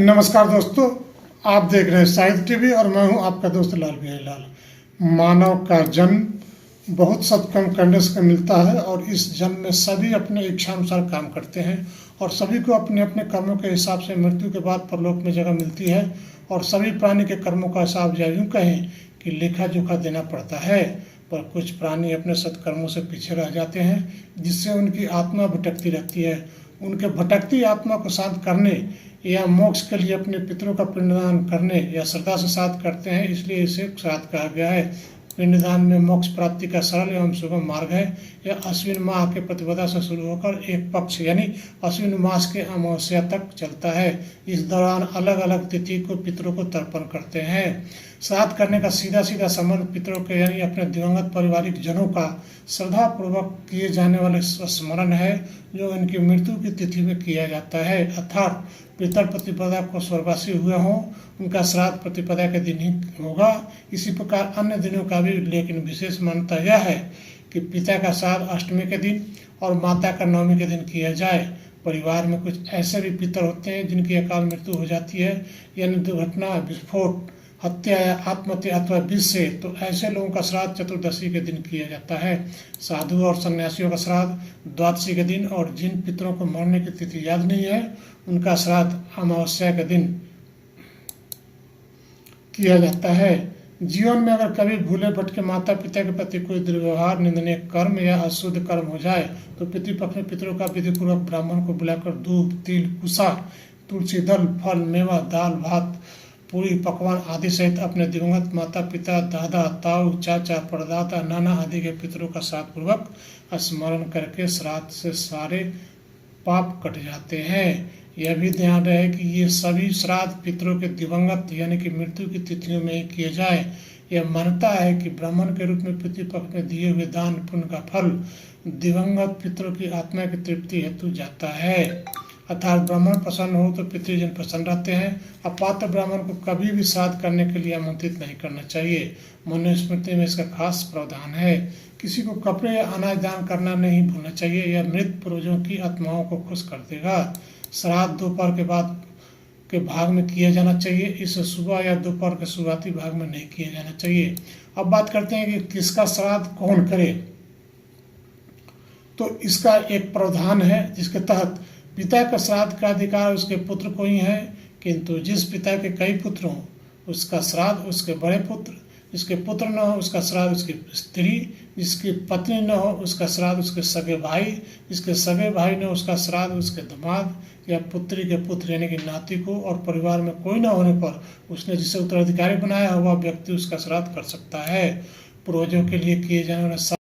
नमस्कार दोस्तों, आप देख रहे हैं साहित्य टीवी और मैं हूं आपका दोस्त लाल बिहारी लाल। मानव का जन्म बहुत सत्कर्म करने से मिलता है और इस जन्म में सभी अपने इच्छानुसार काम करते हैं और सभी को अपने अपने कर्मों के हिसाब से मृत्यु के बाद परलोक में जगह मिलती है और सभी प्राणी के कर्मों का हिसाब या यूँ कहें कि लेखा जोखा देना पड़ता है। पर कुछ प्राणी अपने सत्कर्मों से पीछे रह जाते हैं जिससे उनकी आत्मा भटकती रहती है। उनके भटकती आत्मा को शांत करने या मोक्ष के लिए अपने पितरों का पिंडदान करने या श्रद्धा से श्राद्ध करते हैं, इसलिए इसे श्राद्ध कहा गया है। पिंडदान में मोक्ष प्राप्ति का सरल एवं सुगम मार्ग है। यह अश्विन माह के प्रतिपदा से शुरू होकर एक पक्ष यानी अश्विन मास के अमावस्या तक चलता है। इस दौरान अलग अलग तिथि को पितरों को तर्पण करते हैं। श्राद्ध करने का सीधा सीधा संबंध पितरों के यानी अपने दिवंगत पारिवारिक जनों का श्रद्धा पूर्वक किए जाने वाले स्मरण है जो उनकी मृत्यु की तिथि में किया जाता है। अर्थात पितर प्रतिपदा को स्वर्गवासी हुए हों उनका श्राद्ध प्रतिपदा के दिन ही होगा। इसी प्रकार अन्य दिनों का भी, लेकिन विशेष मान्यता यह है कि पिता का श्राद्ध अष्टमी के दिन और माता का नवमी के दिन किया जाए। परिवार में कुछ ऐसे भी पितर होते हैं जिनकी अकाल मृत्यु हो जाती है, यानी दुर्घटना, विस्फोट, हत्या या आत्महत्या अथवा विष से, तो ऐसे लोगों का श्राद्ध चतुर्दशी के दिन किया जाता है। साधु और सन्यासियों का श्राद्ध द्वादशी के दिन और जिन पितरों को मरने की तिथि याद नहीं है उनका श्राद्ध अमावस्या के दिन किया जाता है। जीवन में अगर कभी भूले भटके माता पिता के प्रति कोई दुर्व्यवहार, निंदनीय कर्म या अशुद्ध कर्म हो जाए तो पितृपक्ष में पितरों का विधिपूर्वक ब्राह्मण को बुलाकर दूध, तिल, कुसा, तुलसी दल, फल, मेवा, दाल, भात, पूरी, पकवान आदि सहित अपने दिवंगत माता पिता, दादा, ताऊ, चाचा, परदादा, नाना आदि के पितरों का श्राद्ध पूर्वक स्मरण करके श्राद्ध से सारे पाप कट जाते हैं। यह भी ध्यान रहे कि ये सभी श्राद्ध पितरों के दिवंगत यानी कि मृत्यु की तिथियों में ही किए जाए। यह मान्यता है कि ब्राह्मण के रूप में पितृपक्ष में दिए हुए दान पुण्य का फल दिवंगत पितरों की आत्मा की तृप्ति हेतु जाता है। अर्थात ब्राह्मण प्रसन्न हो तो पितृजन प्रसन्न रहते हैं। अपात्र ब्राह्मण को कभी भी श्राद्ध करने के लिए आमंत्रित नहीं करना चाहिए। मनुस्मृति में इसका खास प्रावधान है। किसी को कपड़े या अनाज दान करना नहीं भूलना चाहिए। यह मृत पूर्वजों की आत्माओं को खुश कर देगा। श्राद्ध दोपहर के बाद के भाग में किया जाना चाहिए। इसे सुबह या दोपहर के शुरुआती भाग में नहीं किया जाना चाहिए। अब बात करते हैं कि किसका श्राद्ध कौन करे। तो इसका एक प्रावधान है जिसके तहत पिता का श्राद्ध का अधिकार उसके पुत्र को ही है, किंतु जिस पिता के कई पुत्र हों उसका श्राद्ध उसके बड़े पुत्र, जिसके पुत्र न हो उसका श्राद्ध उसकी स्त्री, जिसकी पत्नी न हो उसका श्राद्ध उसके सगे भाई, जिसके सगे भाई न हो उसका श्राद्ध उसके दामाद या पुत्री के पुत्र यानी कि नाती को, और परिवार में कोई न होने पर उसने जिसे उत्तराधिकारी बनाया हुआ व्यक्ति उसका श्राद्ध कर सकता है। पूर्वजों के लिए किए जाने वाले